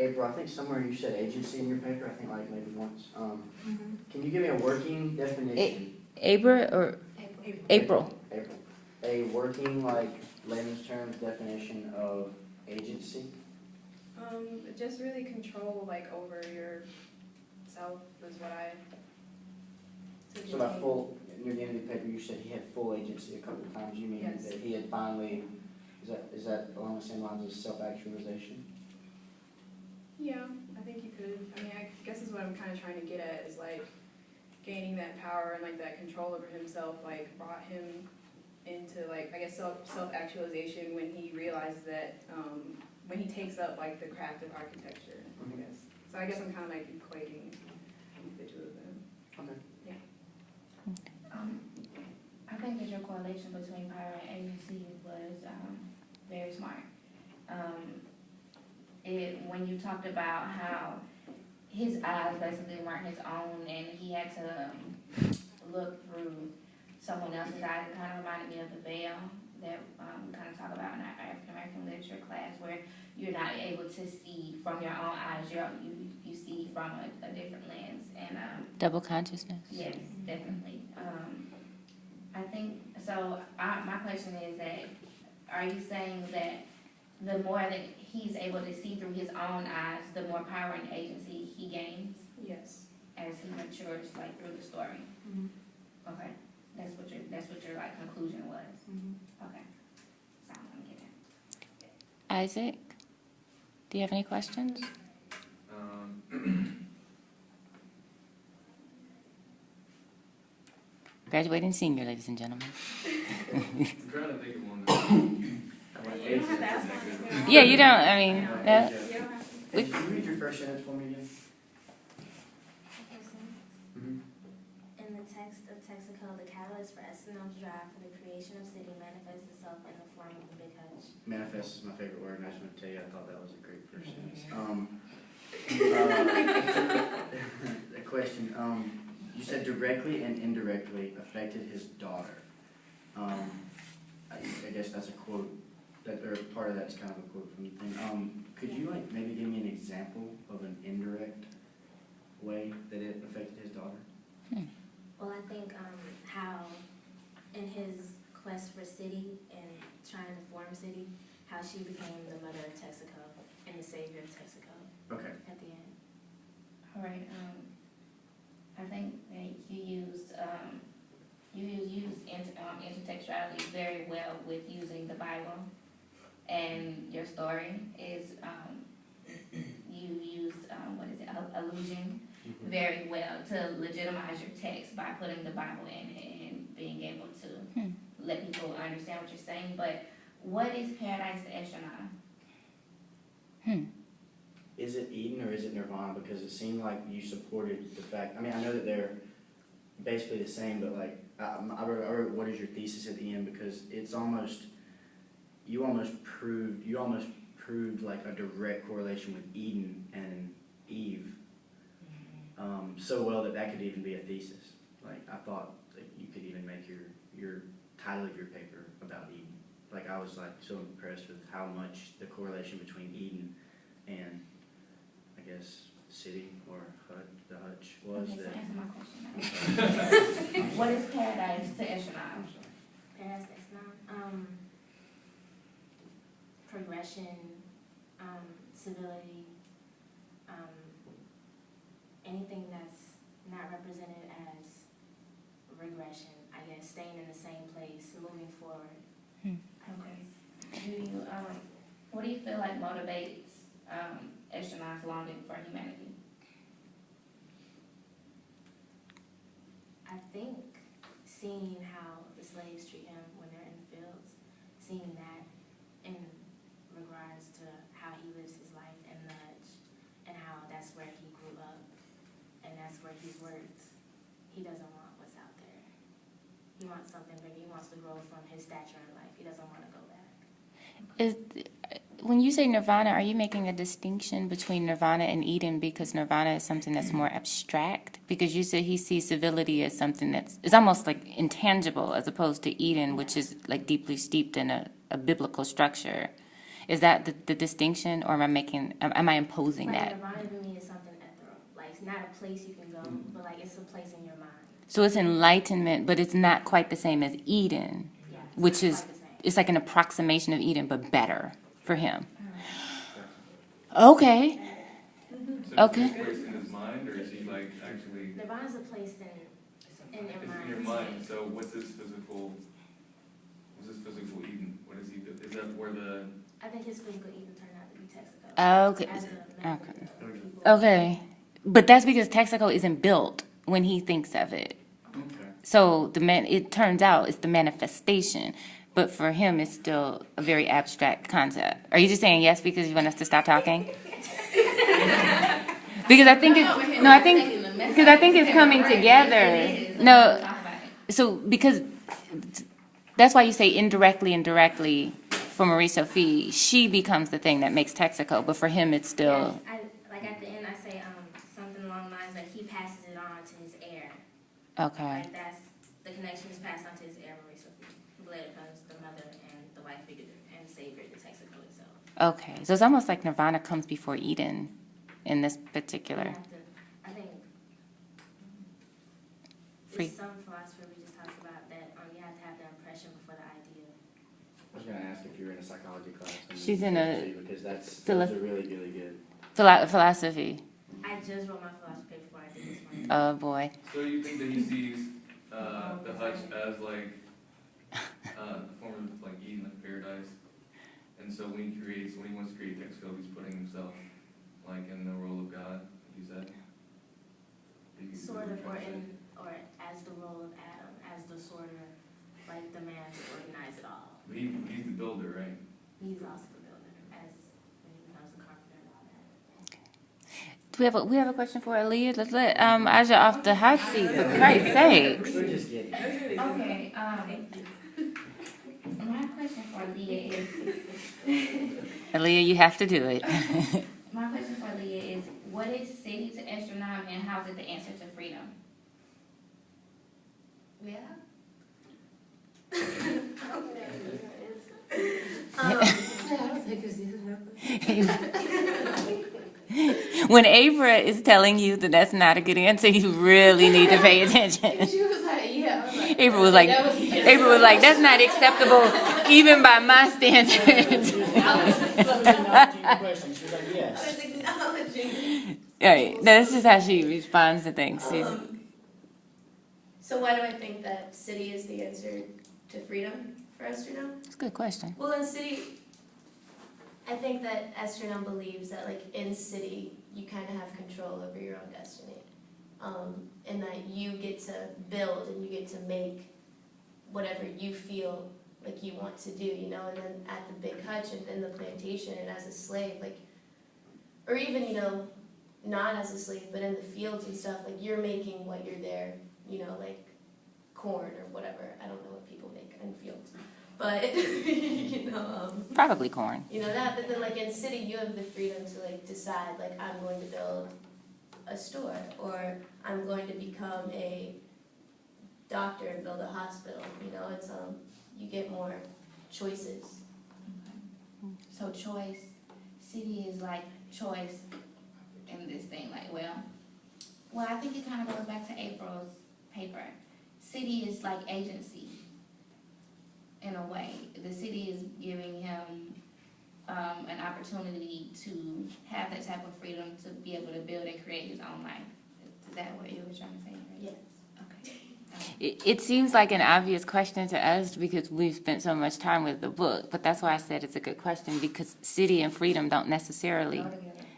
April, I think somewhere you said agency in your paper, I think like maybe once. Can you give me a working definition? April or April? April. A working, like, layman's terms definition of agency? Just really control, like, over yourself was what I took. So by full, near the end of the paper, you said he had full agency a couple of times. You mean Yes. that he had finally, is that along the same lines as self-actualization? Yeah, I think you could. I mean, I guess is what I'm kind of trying to get at is like gaining that power and like that control over himself, like brought him into like, I guess self-actualization when he realizes that, when he takes up like the craft of architecture, I guess. So I guess I'm kind of like equating the two of them. Okay. Yeah. I think that your correlation between power and agency was very smart. When you talked about how his eyes basically weren't his own and he had to look through someone else's eyes, it kind of reminded me of the veil that we kind of talk about in our African American literature class, where you're not able to see from your own eyes, you see from a different lens. And Double consciousness. yes, definitely. I think so. My question is that, are you saying that the more that he's able to see through his own eyes, the more power and agency he gains Yes. as he matures, like through the story? Okay, that's what your like conclusion was. Okay, so I'm gonna get it. Isaac, do you have any questions? Graduating senior, ladies and gentlemen. I'm trying to think of one. You don't have to ask one. Yeah, you don't, I mean, You don't have to. Can you read your first sentence for me again? In the text of Texaco, the catalyst for SNL's drive for the creation of city manifests itself in the form of the Big Hutch. Manifest is my favorite word, and I just want to tell you, I thought that was a great first sentence. A question, you said directly and indirectly affected his daughter. I guess that's a quote, or part of that's kind of a quote from the thing. Could you like maybe give me an example of an indirect way that it affected his daughter? Well, I think how in his quest for city and trying to form city, how she became the mother of Texaco and the savior of Texaco Okay. at the end. All right. I think that you use intertextuality very well with using the Bible, and your story is you use allusion very well to legitimize your text by putting the Bible in it and being able to let people understand what you're saying. But what is paradise to Eshonai? Is it Eden or is it Nirvana? Because it seemed like you supported the fact. I mean, I know that they're basically the same, but like I wrote what is your thesis at the end, because it's almost you almost proved like a direct correlation with Eden and Eve, so well that could even be a thesis. Like I thought that you could even make your title of your paper about Eden. Like I was like so impressed with how much the correlation between Eden and I guess city or the hutch was. Okay, so that. answer my question now. What is paradise to Eshonai? Paradise to Eshonai, progression, civility, anything that's not represented as regression, I guess, staying in the same place, moving forward. Okay. What do you feel like motivates Eshonai's longing for humanity? I think seeing how the slaves treat him when they're in the fields, seeing that in regards to how he lives his life in the hutch, and how that's where he grew up, and that's where he's worked. He doesn't want what's out there. He wants something bigger. He wants to grow from his stature in life. He doesn't want to go back. When you say nirvana, are you making a distinction between nirvana and Eden, because nirvana is something that's more abstract? Because you said he sees civility as something it's almost like intangible, as opposed to Eden, which is like deeply steeped in a biblical structure. Is that the distinction, or am I imposing Like that? Nirvana to me is something ethereal. Like it's not a place you can go, but like it's a place in your mind. So it's enlightenment, but it's not quite the same as Eden, Yeah, it's which not is, quite the same. it's like an approximation of Eden, but better for him. Okay. So Okay. is this place in his mind, or is he like actually, Nirvana's a place in your it's mind. in your mind, so what's his physical Eden? What is he, is that where the, I think his physical Eden turned out to be Texaco. Okay. As a metaphor Okay. of people. Okay. But that's because Texaco isn't built when he thinks of it. okay. So it turns out it's the manifestation, but for him it's still a very abstract concept. Are you just saying yes because you want us to stop talking? Because I think it's coming together. No, so because that's why you say indirectly and directly for Marie Sophie, she becomes the thing that makes Texaco, but for him it's still Yeah, like at the end I say something along the lines that he passes it on to his heir. okay. Like that's the connection is passed on to his heir, Marie Sophie, who later becomes the mother and the wife figure and savior to Texaco itself. Okay, so it's almost like Nirvana comes before Eden in this particular. I think Free. there's some philosopher we just talked about that you have to have the impression before the idea. I was gonna ask if you were in a psychology class. She's in a Because philo- those are really, really good. Philosophy. I just wrote my philosophy paper before I did this one. Oh boy. So you think that he sees the hutch as like a form of like Eden, like paradise, and so when he wants to create Texaco, he's putting himself like in the role of God, like you said. Sort of, or as the role of Adam, as the sorter, like the man to organize it all. But he's the builder, right? He's also the builder, as when he becomes the carpenter and all that. Do we have a question for Aliya? Let's let Aja off the hot seat, for Christ's sakes. We're just kidding. Okay, my question for Aliya is, Aliya, you have to do it. my question for Aliya is, what is city to astronaut and how is it the answer to freedom? Yeah. When Avra is telling you that that's not a good answer, you really need to pay attention. She was like, yeah. I was like, Avra was like, that's not acceptable even by my standards. Question. She was like, yes. acknowledging. Right. That's just how she responds to things. So why do I think that city is the answer to freedom for astronaut? It's a good question. Well, in city, I think that astronaut believes that like in city, you kind of have control over your own destiny. And that you get to build and you get to make whatever you feel like you want to do, you know, and then at the big hutch and in the plantation and as a slave, like, or even, you know, not as a slave, but in the fields and stuff, like you're making what you're there, you know, like corn or whatever. I don't know what people make in fields, but, you know, Probably corn. you know that, but then like in city, you have the freedom to like decide, like I'm going to build a store, or I'm going to become a doctor and build a hospital, you know, it's, you get more choices. So choice, city is like choice in this thing, like, well, I think it kind of goes back to April's paper. City is like agency, in a way. The city is giving him an opportunity to have that type of freedom to be able to build and create his own life. Is that what you were trying to say? Right? Yes. Okay. It seems like an obvious question to us because we've spent so much time with the book, but that's why I said it's a good question, because city and freedom don't necessarily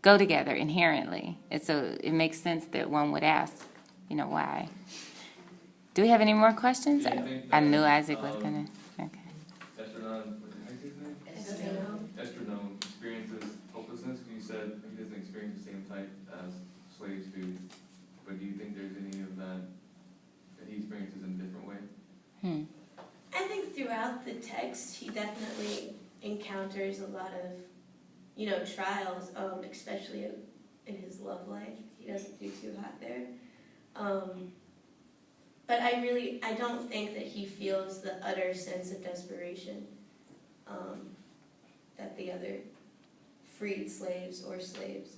go together inherently. It makes sense that one would ask, you know, why. Do we have any more questions? Do you think I that, knew Isaac was gonna. Okay. Astronome experiences hopelessness. You said he doesn't experience the same type as slaves do, but do you think there's any of that he experiences in a different way? I think throughout the text, he definitely encounters a lot of, you know, trials, especially in his love life. He doesn't do too hot there. But I don't think that he feels the utter sense of desperation that the other freed slaves or slaves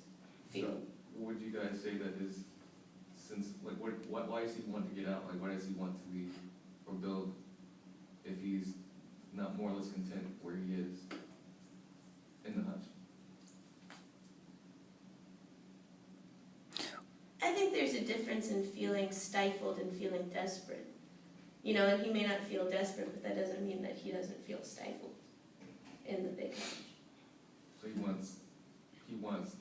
feel. So, would you guys say that his, since, like, why does he want to get out? Like, why does he want to leave or build if he's not more or less content where he is in the hutch? I think there's a difference in feeling stifled and feeling desperate. You know, and he may not feel desperate, but that doesn't mean that he doesn't feel stifled in the big hutch. So he wants.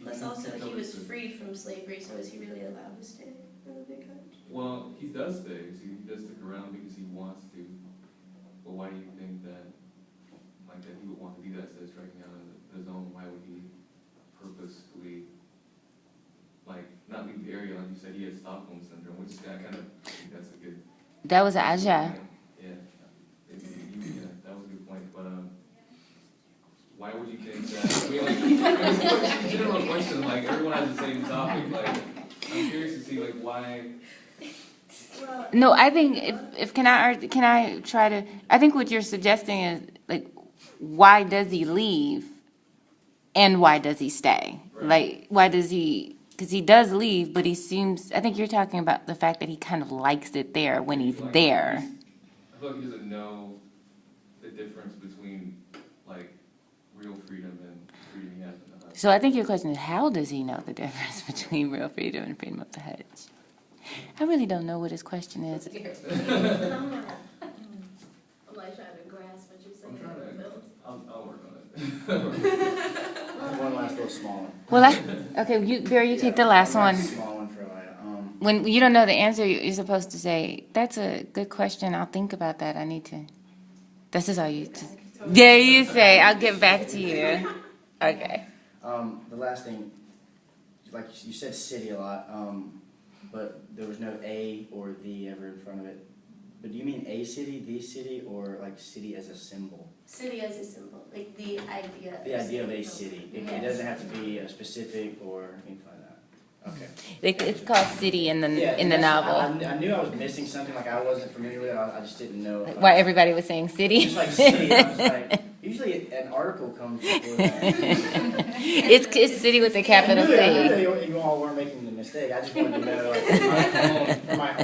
Plus also, he was freed from slavery, so is he really allowed to stay in the big hutch? Well, he does stay. See, he does stick around because he wants to. But why do you think that, like, that he would want to do that instead of striking out on his own? Why would he purposefully, like, not leave the area? Like you said, he had Stockholm syndrome, which I kind of think that's a good. That was Aliya. Yeah, that was a good point. But why would you think that? I mean, like, it's a general question. Like, everyone has the same topic. Like, I'm curious to see, like, why. No, I think if can I try to, I think what you're suggesting is, like, why does he leave and why does he stay? Right. Like, why does he, because he does leave, but he seems, I think you're talking about the fact that he kind of likes it there when he's Like, there. I feel like he doesn't know the difference between, like, real freedom and freedom he has in the hutch. So I think your question is, how does he know the difference between real freedom and freedom of the hutch? I really don't know what his question is. I'm like trying to grasp what you're saying. I'm trying to. I'll work on it. One last little small one. Well, okay, Barry, you take the last one. Small one for Aliya. When you don't know the answer, you're supposed to say, "That's a good question. I'll think about that. I need to." This is all you. Yeah, you say, "I'll get back to you." Okay. The last thing, like you said, city a lot, but there was no a or the ever in front of it. But do you mean a city, the city, or like city as a symbol? City as a symbol, like the idea. The idea of a city. It doesn't have to be a specific or anything like that. Okay. It's called City in the novel. I knew I was missing something, like I wasn't familiar with it. I just didn't know. Why everybody was saying City? Just like city, I was like, usually an article comes before that. It's City with a capital I knew C. that you all weren't making the mistake. I just wanted to know, like, for my own